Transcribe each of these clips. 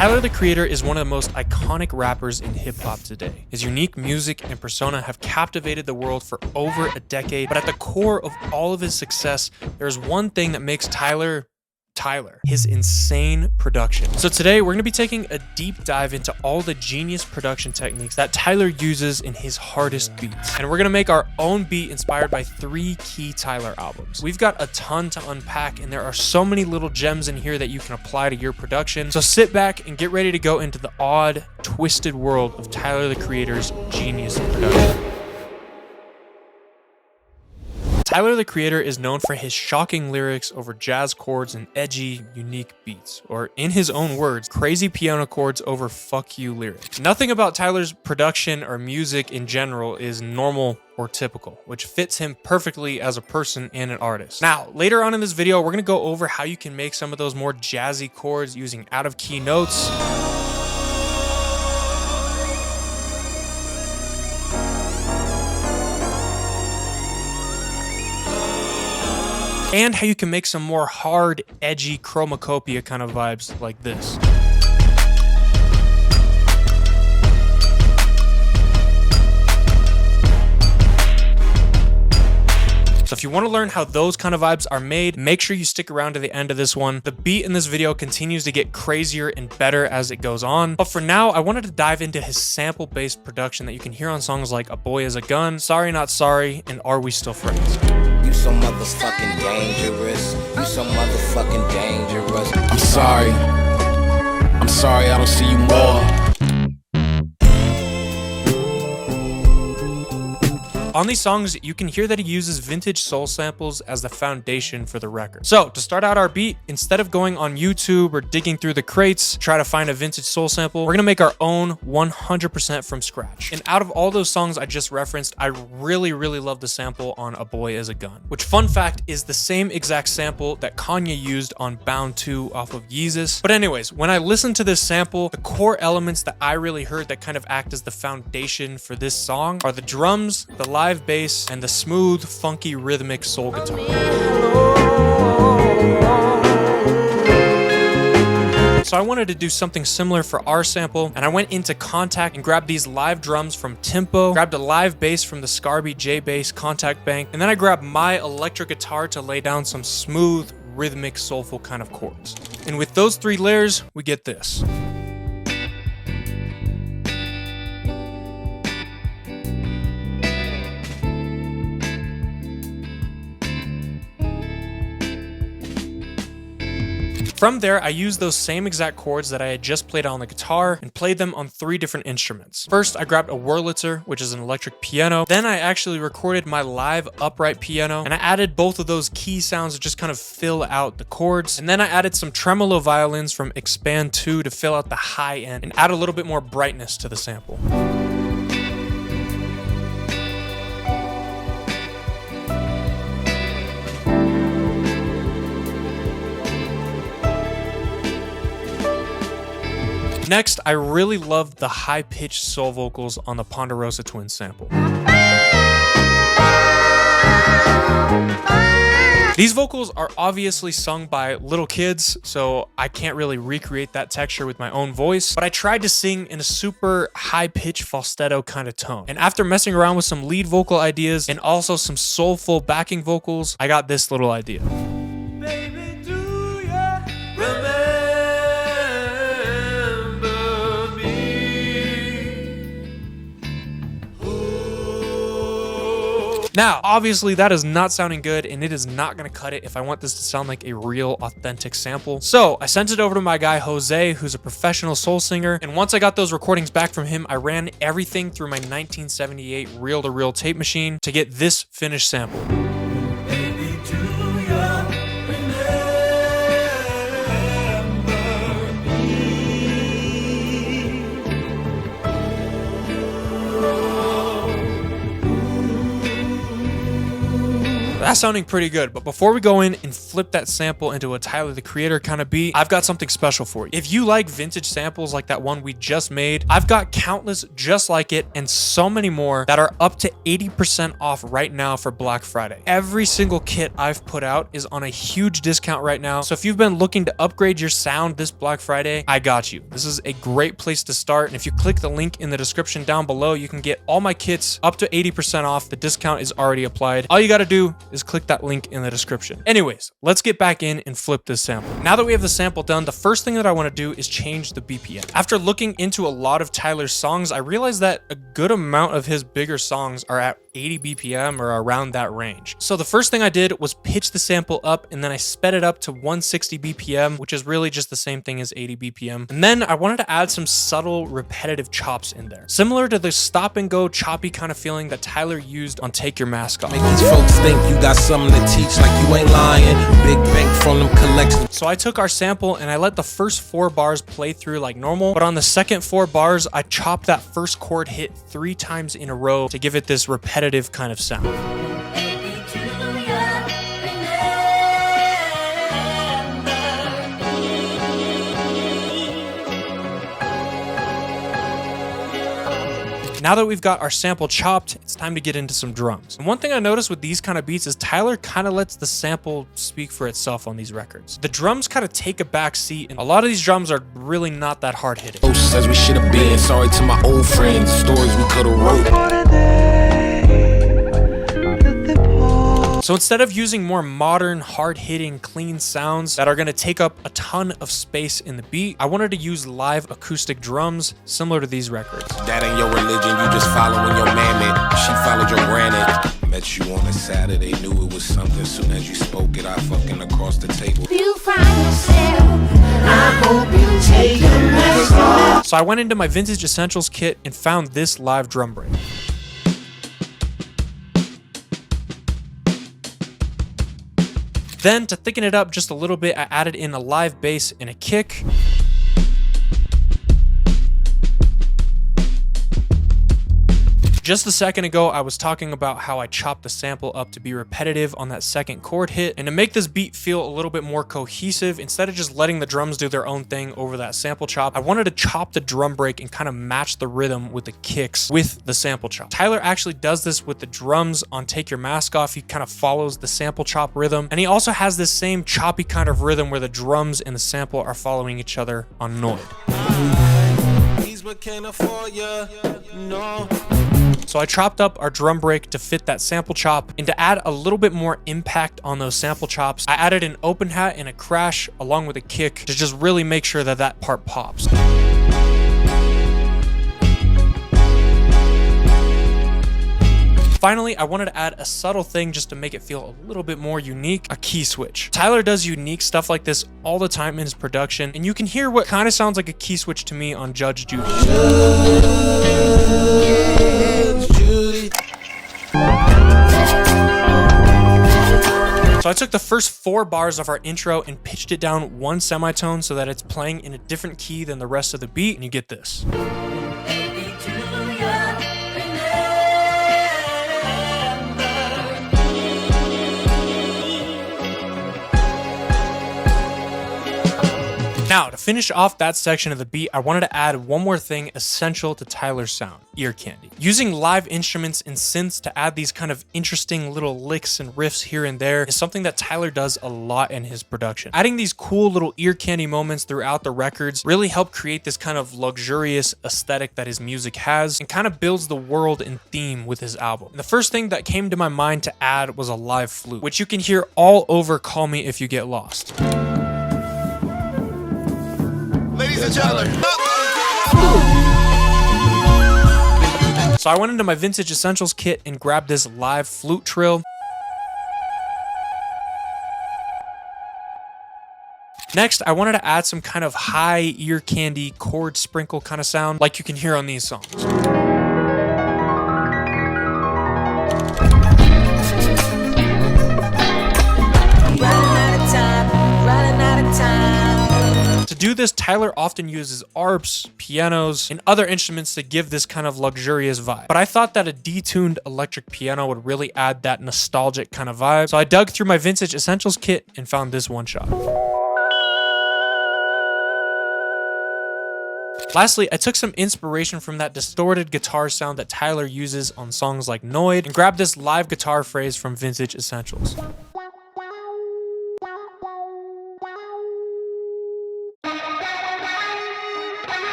Tyler, the Creator, is one of the most iconic rappers in hip-hop today. His unique music and persona have captivated the world for over a decade, but at the core of all of his success, there's one thing that makes Tyler, his insane production. So today, we're gonna be taking a deep dive into all the genius production techniques that Tyler uses in his hardest beats. And we're gonna make our own beat inspired by 3 key Tyler albums. We've got a ton to unpack, and there are so many little gems in here that you can apply to your production. So sit back and get ready to go into the odd, twisted world of Tyler, the Creator's genius production. Tyler, the Creator, is known for his shocking lyrics over jazz chords and edgy, unique beats, or in his own words, crazy piano chords over fuck you lyrics. Nothing about Tyler's production or music in general is normal or typical, which fits him perfectly as a person and an artist. Now, later on in this video, we're gonna go over how you can make some of those more jazzy chords using out-of-key notes, and how you can make some more hard, edgy chromacopia kind of vibes like this. So if you want to learn how those kind of vibes are made, make sure you stick around to the end of this one. The beat in this video continues to get crazier and better as it goes on. But for now, I wanted to dive into his sample-based production that you can hear on songs like A Boy Is a Gun, Sorry Not Sorry, and Are We Still Friends? You so motherfucking dangerous. You so motherfucking dangerous. I'm sorry I don't see you more. On these songs, you can hear that he uses vintage soul samples as the foundation for the record. So to start out our beat, instead of going on YouTube or digging through the crates, try to find a vintage soul sample, we're gonna make our own 100% from scratch. And out of all those songs I just referenced, I really love the sample on A Boy Is a Gun, which, fun fact, is the same exact sample that Kanye used on Bound 2 off of Yeezus. But anyways, when I listened to this sample, the core elements that I really heard that kind of act as the foundation for this song are the drums, the live bass, and the smooth, funky, rhythmic soul guitar. So I wanted to do something similar for our sample, and I went into Contact and grabbed these live drums from Tempo, grabbed a live bass from the Scarby J-Bass Contact Bank, and then I grabbed my electric guitar to lay down some smooth, rhythmic, soulful kind of chords. And with those 3 layers, we get this. From there, I used those same exact chords that I had just played on the guitar and played them on 3 different instruments. First, I grabbed a Wurlitzer, which is an electric piano. Then I actually recorded my live upright piano, and I added both of those key sounds to just kind of fill out the chords. And then I added some tremolo violins from Expand 2 to fill out the high end and add a little bit more brightness to the sample. Next, I really loved the high-pitched soul vocals on the Ponderosa Twins sample. These vocals are obviously sung by little kids, so I can't really recreate that texture with my own voice, but I tried to sing in a super high-pitched falsetto kind of tone. And after messing around with some lead vocal ideas and also some soulful backing vocals, I got this little idea. Now, obviously that is not sounding good, and it is not gonna cut it if I want this to sound like a real authentic sample. So I sent it over to my guy Jose, who's a professional soul singer, and once I got those recordings back from him, I ran everything through my 1978 reel-to-reel tape machine to get this finished sample. That's sounding pretty good, but before we go in and flip that sample into a Tyler the Creator kind of beat, I've got something special for you. If you like vintage samples like that one we just made, I've got countless just like it and so many more that are up to 80% off right now for Black Friday. Every single kit I've put out is on a huge discount right now, so if you've been looking to upgrade your sound this Black Friday, I got you. This is a great place to start, and if you click the link in the description down below, you can get all my kits up to 80% off. The discount is already applied. All you gotta do is click that link in the description. Anyways, let's get back in and flip this sample. Now that we have the sample done, the first thing that I want to do is change the BPM. After looking into a lot of Tyler's songs, I realized that a good amount of his bigger songs are at 80 BPM or around that range. So the first thing I did was pitch the sample up, and then I sped it up to 160 BPM, which is really just the same thing as 80 BPM. And then I wanted to add some subtle repetitive chops in there, similar to the stop and go choppy kind of feeling that Tyler used on Take Your Mask Off. Make these folks think you got something to teach like you ain't lying. Big bank from them collections. So I took our sample and I let the first 4 bars play through like normal, but on the second 4 bars, I chopped that first chord hit 3 times in a row to give it this repetitive kind of sound. Now that we've got our sample chopped, it's time to get into some drums. And one thing I noticed with these kind of beats is Tyler kind of lets the sample speak for itself on these records. The drums kind of take a back seat, and a lot of these drums are really not that hard hitting. Oh, says we should have been. Sorry to my old friends. Stories we could have wrote. So instead of using more modern, hard-hitting, clean sounds that are going to take up a ton of space in the beat, I wanted to use live acoustic drums similar to these records. That ain't your religion, you just following your mammoth. She followed your granite. Met you on a Saturday, knew it was something. Soon as you spoke it, I fucking across the table. You find yourself, I hope you take a mask off. So I went into my Vintage Essentials kit and found this live drum break. Then, to thicken it up just a little bit, I added in a live bass and a kick. Just a second ago, I was talking about how I chopped the sample up to be repetitive on that second chord hit, and to make this beat feel a little bit more cohesive, instead of just letting the drums do their own thing over that sample chop, I wanted to chop the drum break and kind of match the rhythm with the kicks with the sample chop. Tyler actually does this with the drums on Take Your Mask Off. He kind of follows the sample chop rhythm, and he also has this same choppy kind of rhythm where the drums and the sample are following each other on Noid. So I chopped up our drum break to fit that sample chop, and to add a little bit more impact on those sample chops, I added an open hat and a crash along with a kick to just really make sure that that part pops. Finally, I wanted to add a subtle thing just to make it feel a little bit more unique, a key switch. Tyler does unique stuff like this all the time in his production, and you can hear what kind of sounds like a key switch to me on Judge Judy. So I took the first 4 bars of our intro and pitched it down 1 semitone so that it's playing in a different key than the rest of the beat, and you get this. Now, to finish off that section of the beat, I wanted to add one more thing essential to Tyler's sound, ear candy. Using live instruments and synths to add these kind of interesting little licks and riffs here and there is something that Tyler does a lot in his production. Adding these cool little ear candy moments throughout the records really help create this kind of luxurious aesthetic that his music has, and kind of builds the world and theme with his album. And the first thing that came to my mind to add was a live flute, which you can hear all over Call Me If You Get Lost. Ladies and gentlemen. So I went into my Vintage Essentials kit and grabbed this live flute trill. Next, I wanted to add some kind of high ear candy chord sprinkle kind of sound like you can hear on these songs. To do this, Tyler often uses arps, pianos, and other instruments to give this kind of luxurious vibe. But I thought that a detuned electric piano would really add that nostalgic kind of vibe. So I dug through my vintage essentials kit and found this one shot. Lastly, I took some inspiration from that distorted guitar sound that Tyler uses on songs like Noid and grabbed this live guitar phrase from Vintage Essentials.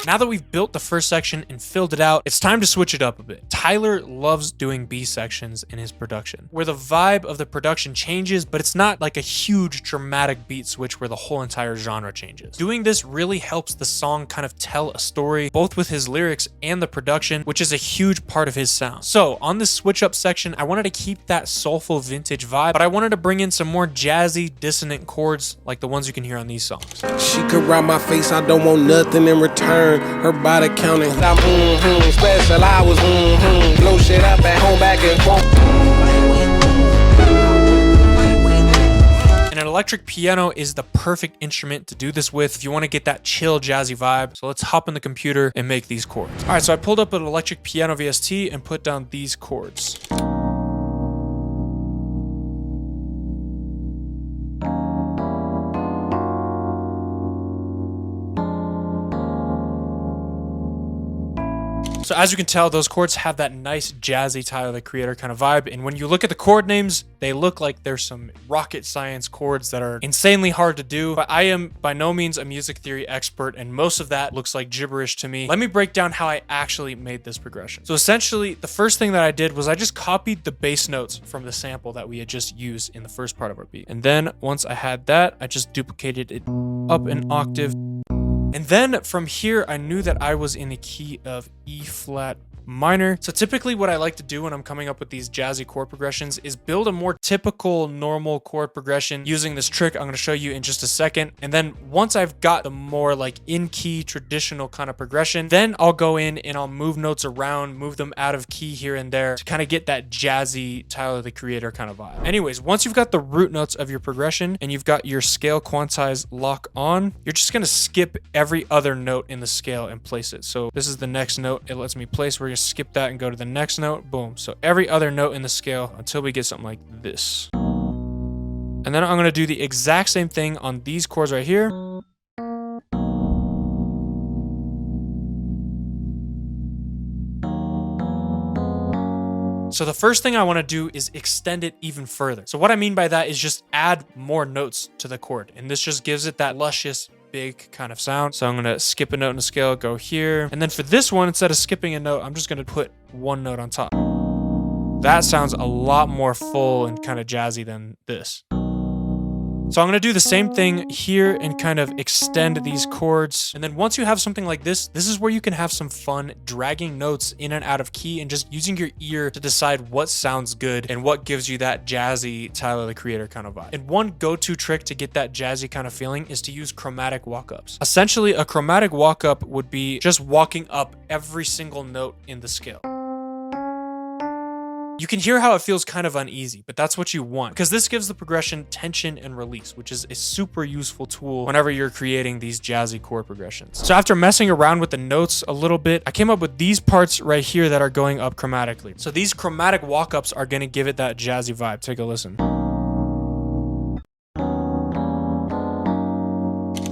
Now that we've built the first section and filled it out, it's time to switch it up a bit. Tyler loves doing B sections in his production, where the vibe of the production changes, but it's not like a huge dramatic beat switch where the whole entire genre changes. Doing this really helps the song kind of tell a story, both with his lyrics and the production, which is a huge part of his sound. So on this switch up section, I wanted to keep that soulful vintage vibe, but I wanted to bring in some more jazzy, dissonant chords like the ones you can hear on these songs. She could ride my face, I don't want nothing in return. Her body counting, I'm special hours, blow shit up at home, back and forth. And an electric piano is the perfect instrument to do this with if you want to get that chill jazzy vibe. So let's hop in the computer and make these chords. All right, so I pulled up an electric piano VST and put down these chords. So as you can tell, those chords have that nice jazzy Tyler, the Creator kind of vibe. And when you look at the chord names, they look like there's some rocket science chords that are insanely hard to do. But I am by no means a music theory expert, and most of that looks like gibberish to me. Let me break down how I actually made this progression. So essentially, the first thing that I did was I just copied the bass notes from the sample that we had just used in the first part of our beat. And then once I had that, I just duplicated it up an octave. And then from here, I knew that I was in the key of E flat minor. So typically what I like to do when I'm coming up with these jazzy chord progressions is build a more typical normal chord progression using this trick I'm going to show you in just a second. And then once I've got the more like in key traditional kind of progression, then I'll go in and I'll move notes around, move them out of key here and there to kind of get that jazzy Tyler, the Creator kind of vibe. Anyways, once you've got the root notes of your progression and you've got your scale quantize lock on, you're just going to skip every other note in the scale and place it. So this is the next note it lets me place. We're going to skip that and go to the next note. Boom. So every other note in the scale until we get something like this. And then I'm going to do the exact same thing on these chords right here. So the first thing I want to do is extend it even further. So what I mean by that is just add more notes to the chord. And this just gives it that luscious, big kind of sound. So I'm going to skip a note in the scale, go here. And then for this one, instead of skipping a note, I'm just going to put one note on top. That sounds a lot more full and kind of jazzy than this. So I'm going to do the same thing here and kind of extend these chords. And then once you have something like this, this is where you can have some fun dragging notes in and out of key and just using your ear to decide what sounds good and what gives you that jazzy Tyler, the Creator kind of vibe. And one go-to trick to get that jazzy kind of feeling is to use chromatic walk-ups. Essentially, a chromatic walk-up would be just walking up every single note in the scale. You can hear how it feels kind of uneasy, but that's what you want because this gives the progression tension and release, which is a super useful tool whenever you're creating these jazzy chord progressions. So after messing around with the notes a little bit, I came up with these parts right here that are going up chromatically. So these chromatic walk-ups are going to give it that jazzy vibe. Take a listen.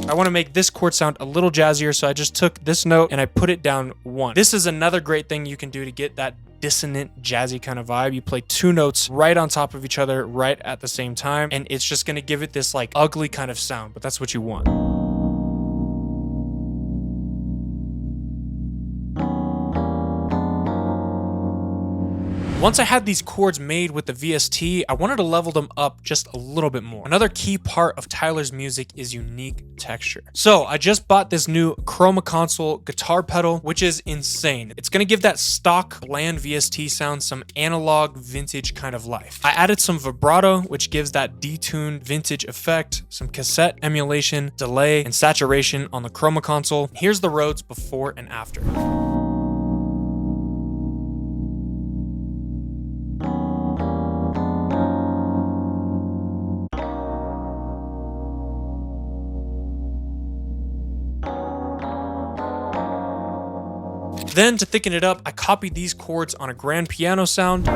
I want to make this chord sound a little jazzier, so I just took this note and I put it down one. This is another great thing you can do to get that dissonant, jazzy kind of vibe. You play two notes right on top of each other right at the same time, and it's just going to give it this like ugly kind of sound, but that's what you want. Once I had these chords made with the VST, I wanted to level them up just a little bit more. Another key part of Tyler's music is unique texture. So I just bought this new Chroma Console guitar pedal, which is insane. It's gonna give that stock bland VST sound some analog vintage kind of life. I added some vibrato, which gives that detuned vintage effect, some cassette emulation, delay, and saturation on the Chroma Console. Here's the Rhodes before and after. Then to thicken it up, I copied these chords on a grand piano sound.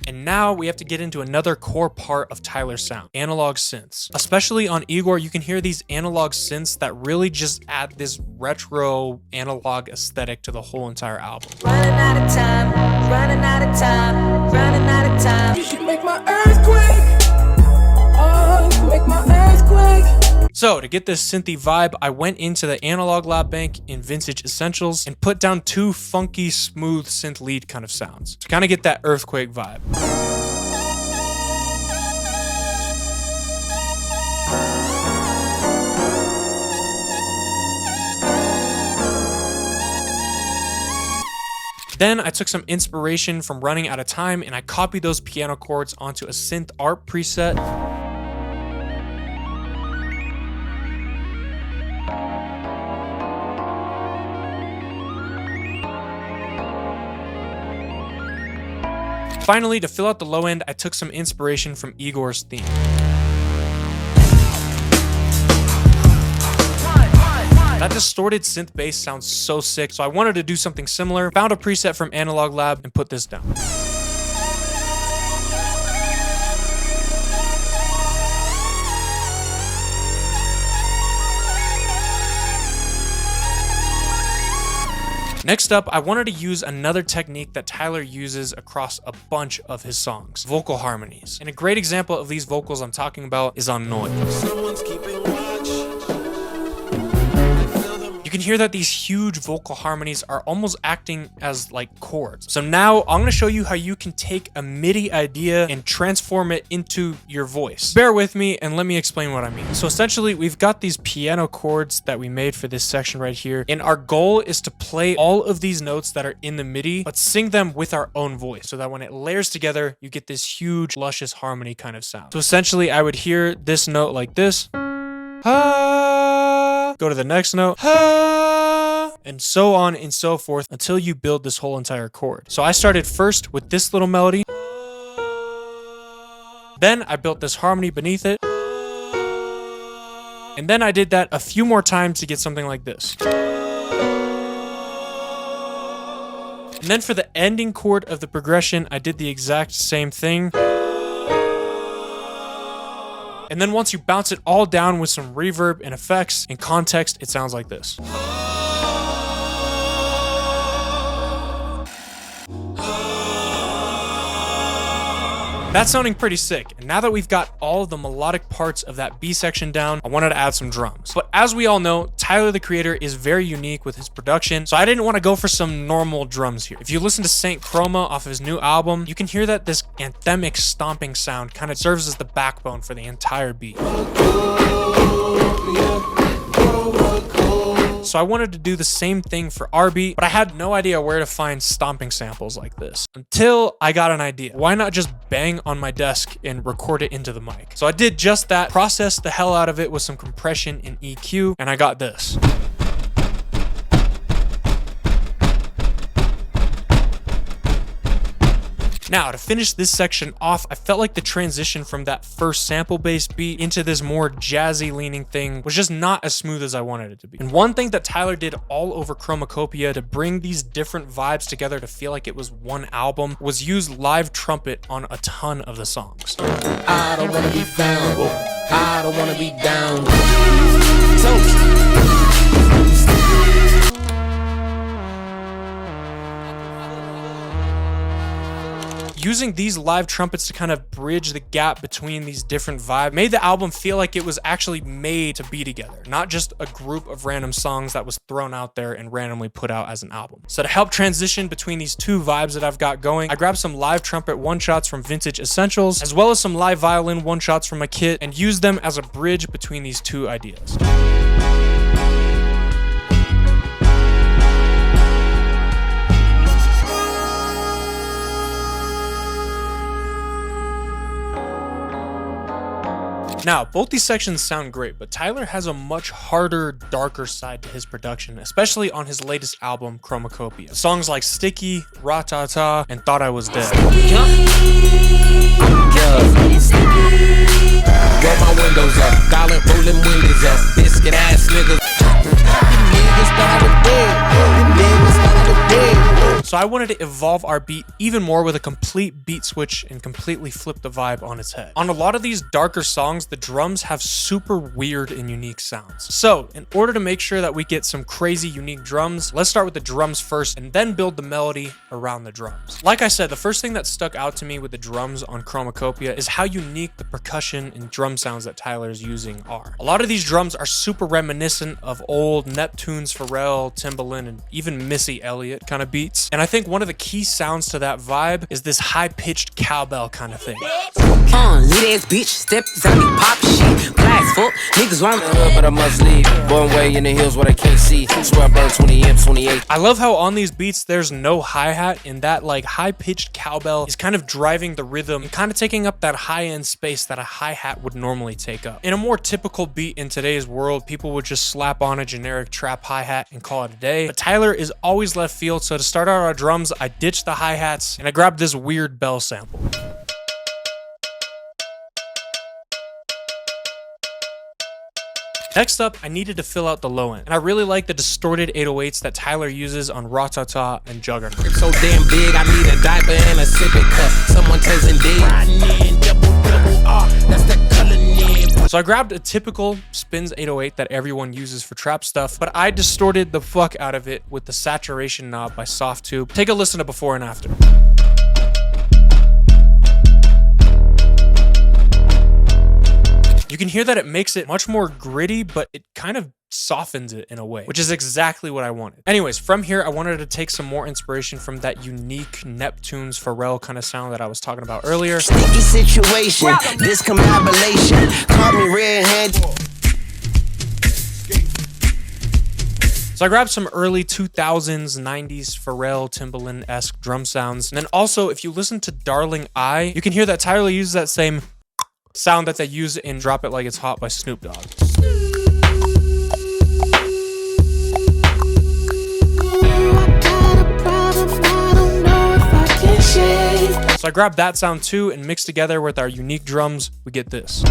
And now we have to get into another core part of Tyler's sound, analog synths. Especially on Igor, you can hear these analog synths that really just add this retro analog aesthetic to the whole entire album. Running out of time, running out of time, running out of time. You should make my earthquake. Oh, make my earthquake. So to get this synthy vibe, I went into the Analog Lab Bank in Vintage Essentials and put down two funky, smooth synth lead kind of sounds to kind of get that earthquake vibe. Then I took some inspiration from Running Out of Time and I copied those piano chords onto a synth art preset. Finally, to fill out the low end, I took some inspiration from Igor's theme. That distorted synth bass sounds so sick, so I wanted to do something similar. Found a preset from Analog Lab and put this down. Next up, I wanted to use another technique that Tyler uses across a bunch of his songs, vocal harmonies. And a great example of these vocals I'm talking about is on Noise. Someone's keeping watch. You can hear that these huge vocal harmonies are almost acting as like chords. So now I'm gonna show you how you can take a MIDI idea and transform it into your voice. Bear with me and let me explain what I mean. So essentially we've got these piano chords that we made for this section right here. And our goal is to play all of these notes that are in the MIDI, but sing them with our own voice so that when it layers together, you get this huge luscious harmony kind of sound. So essentially I would hear this note like this. Go to the next note, and so on and so forth until you build this whole entire chord. So I started first with this little melody. Then I built this harmony beneath it. And then I did that a few more times to get something like this. And then for the ending chord of the progression, I did the exact same thing. And then once you bounce it all down with some reverb and effects and context, it sounds like this. That's sounding pretty sick. And now that we've got all of the melodic parts of that B section down, I wanted to add some drums. But as we all know, Tyler the Creator is very unique with his production, so I didn't want to go for some normal drums here. If you listen to Saint Chroma off of his new album, you can hear that this anthemic stomping sound kind of serves as the backbone for the entire beat. So I wanted to do the same thing for our beat, but I had no idea where to find stomping samples like this until I got an idea. Why not just bang on my desk and record it into the mic? So I did just that, processed the hell out of it with some compression and EQ, and I got this. Now, to finish this section off, I felt like the transition from that first sample-based beat into this more jazzy-leaning thing was just not as smooth as I wanted it to be. And one thing that Tyler did all over Chromacopia to bring these different vibes together to feel like it was one album was use live trumpet on a ton of the songs. I don't wanna be found. I don't wanna be down. Using these live trumpets to kind of bridge the gap between these different vibes made the album feel like it was actually made to be together, not just a group of random songs that was thrown out there and randomly put out as an album. So to help transition between these two vibes that I've got going, I grabbed some live trumpet one-shots from Vintage Essentials, as well as some live violin one-shots from my kit, and used them as a bridge between these two ideas. Now, both these sections sound great, but Tyler has a much harder, darker side to his production, especially on his latest album, Chromacopia. Songs like Sticky, Ra-Ta-Ta, and Thought I Was Dead. Roll my windows I wanted to evolve our beat even more with a complete beat switch and completely flip the vibe on its head. On a lot of these darker songs, the drums have super weird and unique sounds. So in order to make sure that we get some crazy unique drums, let's start with the drums first and then build the melody around the drums. Like I said, the first thing that stuck out to me with the drums on Chromacopia is how unique the percussion and drum sounds that Tyler is using are. A lot of these drums are super reminiscent of old Neptune's, Pharrell, Timbaland, and even Missy Elliott kind of beats. And I think one of the key sounds to that vibe is this high-pitched cowbell kind of thing. Lit ass bitch, step zombie pop shit. Blast fuck, niggas want me, but I must leave. Born way in the hills where they can't see. Swear I burned 20 amps, 28. I love how on these beats there's no hi-hat, and that like high-pitched cowbell is kind of driving the rhythm and kind of taking up that high-end space that a hi-hat would normally take up. In a more typical beat in today's world, people would just slap on a generic trap hi-hat and call it a day. But Tyler is always left field, so to start out our drums, I ditched the hi-hats and I grabbed this weird bell sample. Next up, I needed to fill out the low end, and I really like the distorted 808s that Tyler uses on Ratata and Juggernaut. It's so damn big, I need a diaper and a sipping cup. Someone tells indeed. That's the color name. So I grabbed a typical Spins 808 that everyone uses for trap stuff, but I distorted the fuck out of it with the saturation knob by Softtube. Take a listen to before and after. You can hear that it makes it much more gritty, but it kind of softens it in a way, which is exactly what I wanted. Anyways, from here, I wanted to take some more inspiration from that unique Neptune's Pharrell kind of sound that I was talking about earlier. sticky situation, discombobulation, call me red-handed. So I grabbed some early 2000s, 90s Pharrell, Timbaland-esque drum sounds. And then also, if you listen to Darling I, you can hear that Tyler uses that same sound that they use in Drop It Like It's Hot by Snoop Dogg. So I grabbed that sound too and mixed together with our unique drums, we get this.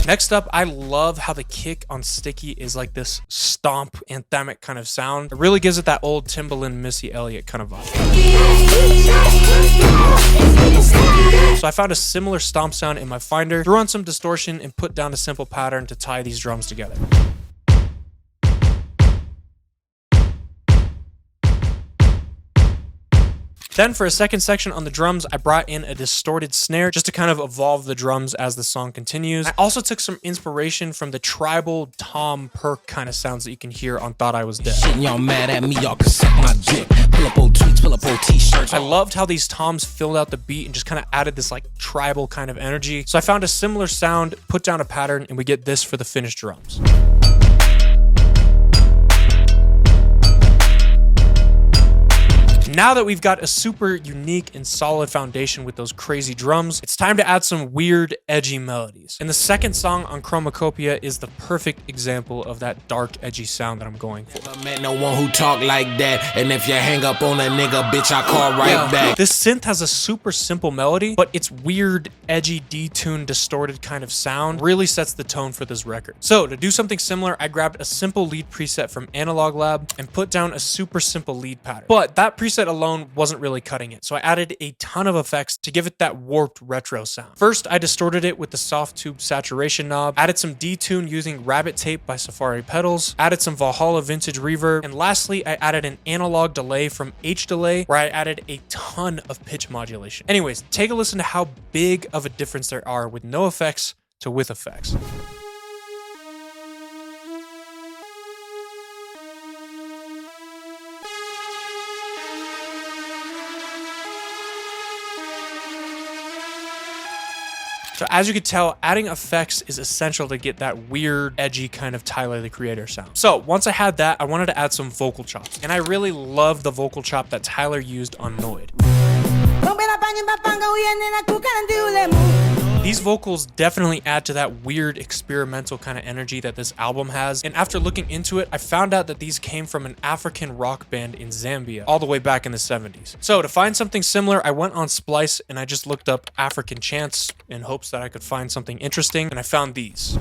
Next up, I love how the kick on Sticky is like this stomp anthemic kind of sound. It really gives it that old Timbaland, Missy Elliott kind of vibe. So I found a similar stomp sound in my Finder, threw on some distortion, and put down a simple pattern to tie these drums together. Then for a second section on the drums, I brought in a distorted snare just to kind of evolve the drums as the song continues. I also took some inspiration from the tribal Tom Perk kind of sounds that you can hear on Thought I Was Dead. Shit, y'all mad at me, y'all can suck my dick. Pull up old tweets, pull up old t-shirts. I loved how these toms filled out the beat and just kind of added this like tribal kind of energy. So I found a similar sound, put down a pattern, and we get this for the finished drums. Now that we've got a super unique and solid foundation with those crazy drums, it's time to add some weird, edgy melodies. And the second song on Chromacopia is the perfect example of that dark, edgy sound that I'm going for. I met no one who talk like that. And if you hang up on a nigga, bitch, I call right back. This synth has a super simple melody, but its weird, edgy, detuned, distorted kind of sound really sets the tone for this record. So to do something similar, I grabbed a simple lead preset from Analog Lab and put down a super simple lead pattern. But that preset alone wasn't really cutting it, so I added a ton of effects to give it that warped retro sound. First, I distorted it with the Softtube saturation knob, added some detune using Rabbit Tape by Safari Pedals, added some Valhalla vintage reverb, and lastly, I added an analog delay from H-Delay where I added a ton of pitch modulation. Anyways, take a listen to how big of a difference there are with no effects to with effects. So as you can tell, adding effects is essential to get that weird, edgy kind of Tyler, the Creator sound. So once I had that, I wanted to add some vocal chops. And I really love the vocal chop that Tyler used on Noid. These vocals definitely add to that weird experimental kind of energy that this album has. And after looking into it, I found out that these came from an African rock band in Zambia all the way back in the 70s. So to find something similar, I went on Splice and I just looked up African chants in hopes that I could find something interesting. And I found these.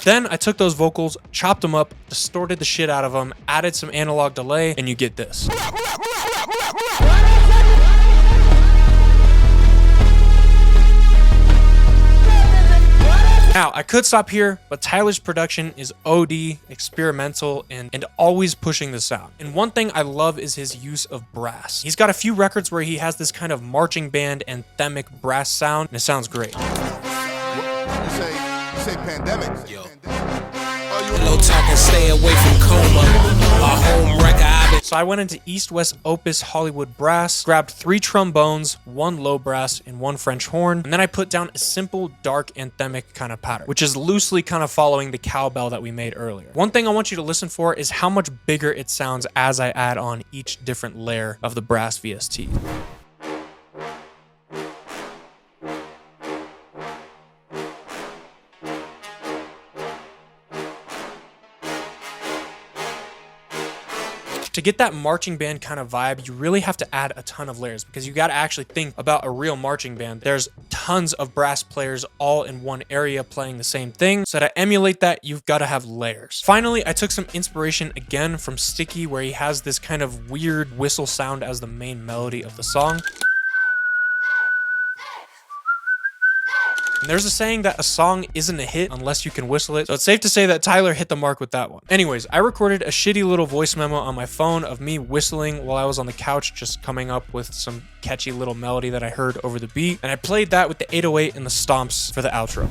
Then I took those vocals, chopped them up, distorted the shit out of them, added some analog delay, and you get this. Now, I could stop here, but Tyler's production is OD, experimental, and always pushing the sound. And one thing I love is his use of brass. He's got a few records where he has this kind of marching band anthemic brass sound, and it sounds great. You say pandemic. Yo. Low talking, stay away from coma. My home record. So I went into East West Opus Hollywood brass, grabbed 3 trombones, 1 low brass, and 1 French horn, and then I put down a simple dark anthemic kind of pattern, which is loosely kind of following the cowbell that we made earlier. One thing I want you to listen for is how much bigger it sounds as I add on each different layer of the brass VST. To get that marching band kind of vibe, you really have to add a ton of layers because you got to actually think about a real marching band. There's tons of brass players all in one area playing the same thing. So to emulate that, you've got to have layers. Finally, I took some inspiration again from Sticky, where he has this kind of weird whistle sound as the main melody of the song. And there's a saying that a song isn't a hit unless you can whistle it, so it's safe to say that Tyler hit the mark with that one. Anyways, I recorded a shitty little voice memo on my phone of me whistling while I was on the couch, just coming up with some catchy little melody that I heard over the beat, and I played that with the 808 and the stomps for the outro.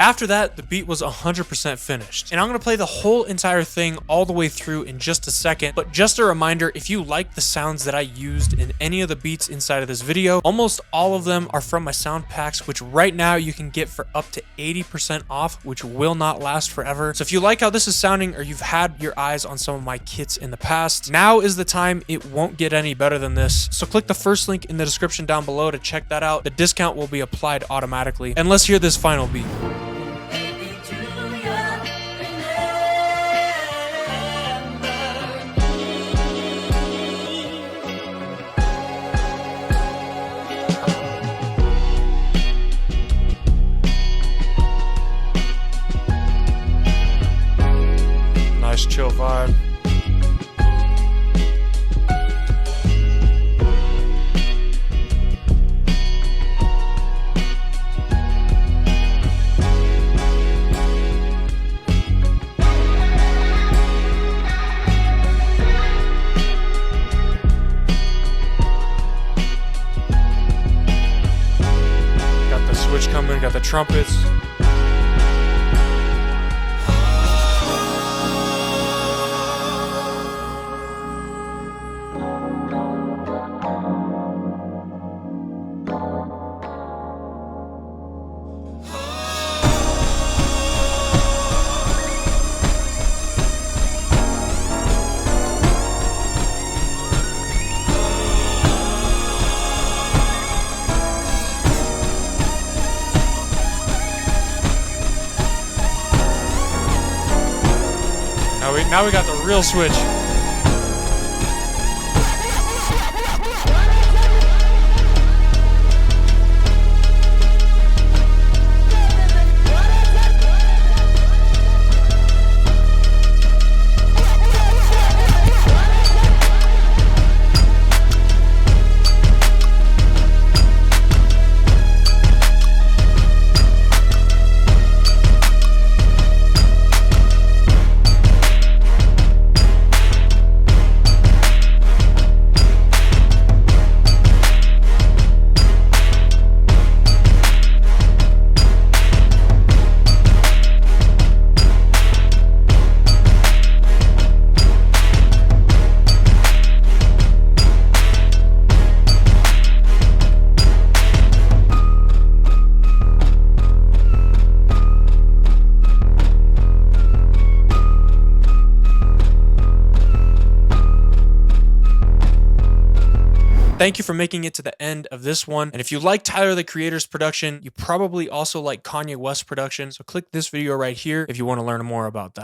After that, the beat was 100% finished. And I'm going to play the whole entire thing all the way through in just a second. But just a reminder, if you like the sounds that I used in any of the beats inside of this video, almost all of them are from my sound packs, which right now you can get for up to 80% off, which will not last forever. So if you like how this is sounding, or you've had your eyes on some of my kits in the past, now is the time. It won't get any better than this. So click the first link in the description down below to check that out. The discount will be applied automatically. And let's hear this final beat. Nice chill vibe. Got the switch coming, got the trumpets. Now we got the real switch. Thank you for making it to the end of this one. And if you like Tyler, the Creator's production, you probably also like Kanye West's production. So click this video right here if you want to learn more about that.